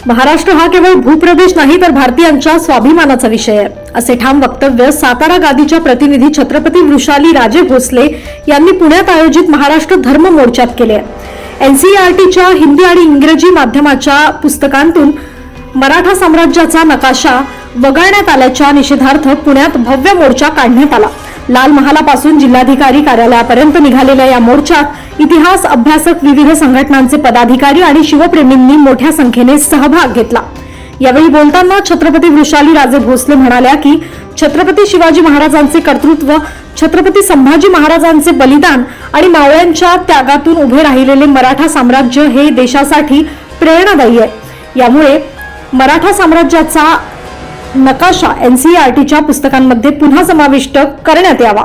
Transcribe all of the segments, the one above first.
महाराष्ट्र हा केवळ भूप्रदेश नाही तर भारतीयांच्या स्वाभिमानाचा विषय आहे, असे ठाम वक्तव्य सातारा गादीच्या प्रतिनिधी छत्रपती वृषाली राजे भोसले यांनी पुण्यात आयोजित महाराष्ट्र धर्म मोर्चात केले. एनसीईआरटीच्या हिंदी आणि इंग्रजी माध्यमाच्या पुस्तकांतून मराठा साम्राज्याचा नकाशा वगळण्यात आल्याच्या निषेधार्थ पुण्यात भव्य मोर्चा काढण्यात आला. लाल महालापासून जिल्हाधिकारी कार्यालयापर्यंत निघालेल्या या मोर्चात इतिहास अभ्यासक, विविध संघटनांचे पदाधिकारी आणि शिवप्रेमींनी मोठ्या संख्येने सहभाग घेतला. यावेळी बोलताना छत्रपती वृषाली राजे भोसले म्हणाल्या की छत्रपती शिवाजी महाराजांचे कर्तृत्व, छत्रपती संभाजी महाराजांचे बलिदान आणि मावळ्यांच्या त्यागातून उभे राहिलेले मराठा साम्राज्य हे देशासाठी प्रेरणादायी आहे. यामुळे मराठा साम्राज्याचा नकाशा एनसीईआरटीच्या पुस्तकांमध्ये पुन्हा समाविष्ट करण्यात यावा.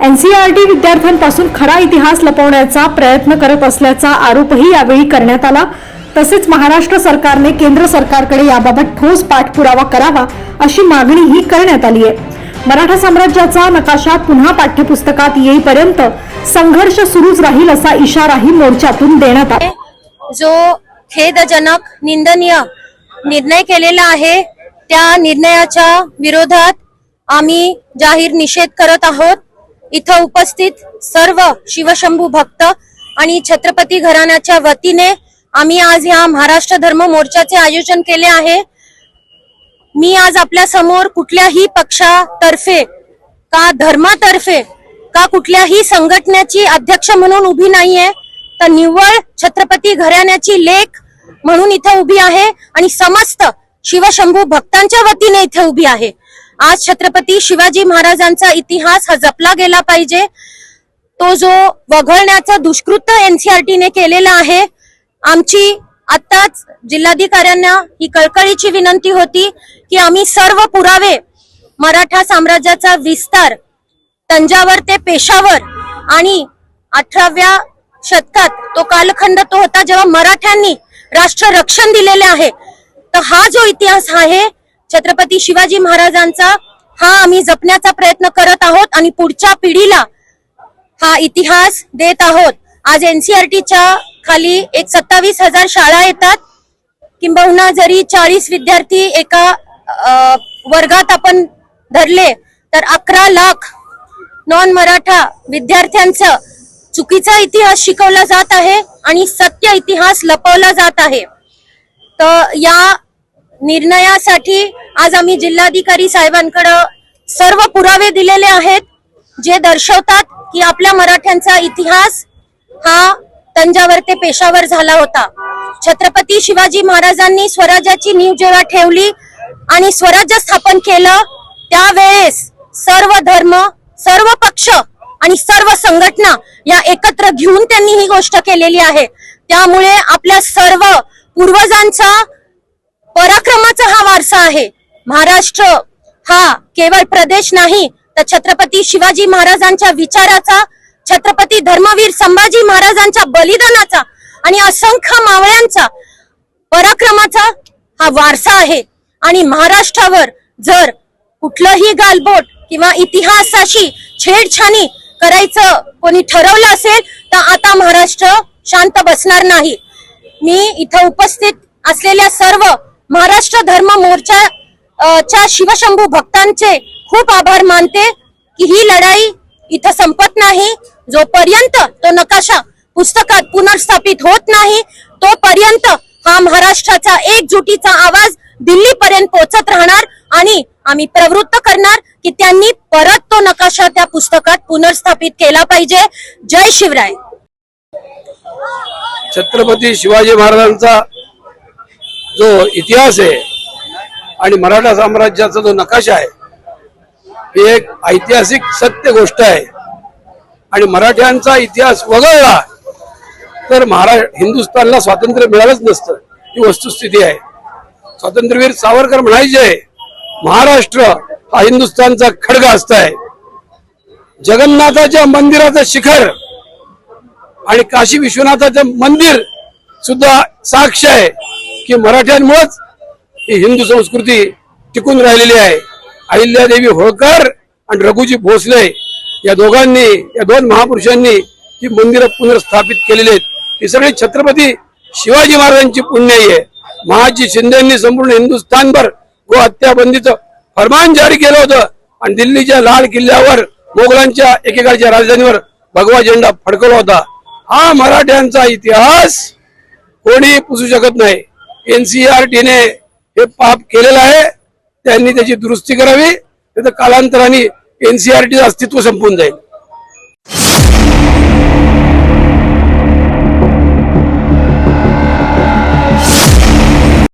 एनसीईआरटी विद्यार्थ्यांपासून खरा इतिहास लपवण्याचा प्रयत्न करत असल्याचा आरोपही यावेळी करण्यात आला. तसेच महाराष्ट्र सरकारने केंद्र सरकारकडे याबाबत ठोस पाठपुरावा करावा अशी मागणीही करण्यात आली आहे. मराठा साम्राज्याचा नकाशा पुन्हा पाठ्यपुस्तकात येईपर्यंत संघर्ष सुरूच राहील असा इशाराही मोर्चातून देण्यात आला. जो खेदजनक, निंदनीय निर्णय केलेला आहे त्या निर्णयाच्या विरोधात आम्ही जाहीर निषेध करत आहोत. इथं उपस्थित सर्व शिवशंभू भक्त आणि छत्रपती घराण्याच्या वतीने आम्ही आज या महाराष्ट्र धर्म मोर्चाचे आयोजन केले आहे. मी आज आपल्या समोर कुठल्याही पक्षातर्फे का धर्मातर्फे का कुठल्याही संघटनेची अध्यक्ष म्हणून उभी नाहीये, तर निव्वळ छत्रपती घराण्याची लेक म्हणून इथं उभी आहे आणि समस्त शिवशंभू भक्तांच्या वतीने इथे उभी आहे. आज छत्रपती शिवाजी महाराजांचा इतिहास हा जपला गेला पाहिजे. तो जो वगळण्याचा दुष्कृत्य एनसीईआरटीने केलेला आहे, आमची आत्ताच जिल्हाधिकाऱ्यांना ही कळकळीची विनंती होती की आम्ही सर्व पुरावे, मराठा साम्राज्याचा विस्तार तंजावर ते पेशावर आणि 18व्या शतकात तो कालखंड तो होता जेव्हा मराठ्यांनी राष्ट्र रक्षण दिलेले आहे. तर हा जो इतिहास आहे छत्रपती शिवाजी महाराजांचा, हा आम्ही जपण्याचा प्रयत्न करत आहोत आणि पुढच्या पिढीला हा इतिहास देत आहोत. आज एनसीईआरटीच्या खाली एक 27,000 शाळा येतात, किंबहुना जरी 40 विद्यार्थी एका वर्गात आपण धरले तर 11 लाख नॉन मराठा विद्यार्थ्यांचा चुकीचा इतिहास शिकवला जात आहे आणि सत्य इतिहास लपवला जात आहे. तर या निर्णयासाठी आज आम्ही जिल्हाधिकारी साहेबांकडे सर्व पुरावे दिलेले आहेत जे दर्शवतात की आपल्या मराठ्यांचा इतिहास हा तंजावर ते पेशावर झाला होता. छत्रपती शिवाजी महाराजांनी स्वराज्याची नींव जेव्हा ठेवली आणि स्वराज्य स्थापन केलं, त्यावेळेस सर्व धर्म, सर्व पक्ष आणि सर्व संघटना या एकत्र घेऊन त्यांनी ही गोष्ट केलेली आहे. त्यामुळे आपल्या सर्व पूर्वजांचा पराक्रमाचा हा वारसा आहे. महाराष्ट्र हा केवळ प्रदेश नाही तर छत्रपती शिवाजी महाराजांच्या विचाराचा, छत्रपती धर्मवीर संभाजी महाराजांच्या बलिदानाचा आणि असंख्य मावळ्यांचा पराक्रमाचा हा वारसा आहे. आणि महाराष्ट्रावर जर कुठलंही गालबोट किंवा इतिहासाशी छेडछाणी करायचं कोणी ठरवलं असेल तर आता महाराष्ट्र शांत बसणार नाही. मी इथं उपस्थित असलेल्या सर्व महाराष्ट्र धर्म मोर्चाच्या शिवशंभू भक्तांचे खूप आभार मानते की ही लढाई इथं संपत नाही. जोपर्यंत तो नकाशा पुस्तकात पुनर्स्थापित होत नाही तोपर्यंत हा महाराष्ट्राचा एकजुटीचा आवाज दिल्लीपर्यंत पोहोचत राहणार आणि आम्ही प्रवृत्त करणार की त्यांनी परत तो नकाशा त्या पुस्तकात पुनर्स्थापित केला पाहिजे. जय शिवराय. छत्रपती शिवाजी महाराजांचा जो इतिहास आहे आणि मराठा साम्राज्याचा जो नकाशा आहे, ही एक ऐतिहासिक सत्य गोष्ट आहे. आणि मराठ्यांचा इतिहास वगळला तर हिंदुस्थानला स्वातंत्र्य मिळालंच नसतं, ही वस्तुस्थिती आहे. स्वातंत्र्यवीर सावरकर म्हणायचे, महाराष्ट्र हा हिंदुस्थानचा खडगहस्त आहे. जगन्नाथाच्या मंदिराचं शिखर आणि काशी विश्वनाथाचं मंदिर सुद्धा साक्ष आहे की मराठ्यांमुळेच ही हिंदू संस्कृती टिकून राहिलेली आहे. अहिल्यादेवी होळकर आणि रघुजी भोसले या दोघांनी, या दोन महापुरुषांनी ही मंदिरं पुनर्स्थापित केलेली आहेत. ही सगळी छत्रपती शिवाजी महाराजांची पुण्याई आहे. महाजी शिंदेंनी संपूर्ण हिंदुस्थानभर गो हत्या बंदीचं फरमान जारी केलं होतं आणि दिल्लीच्या लाल किल्ल्यावर मोगलांच्या एकेकाळच्या राजधानीवर भगवा झेंडा फडकवला होता. हा मराठ्यांचा इतिहास कोणी पुसू शकत नाही. NCERT-ने हे पाप केलेलं आहे, त्यांनी त्याची दुरुस्ती करावी, नाही तर कालांतराने NCERT-चं अस्तित्व संपून जाईल.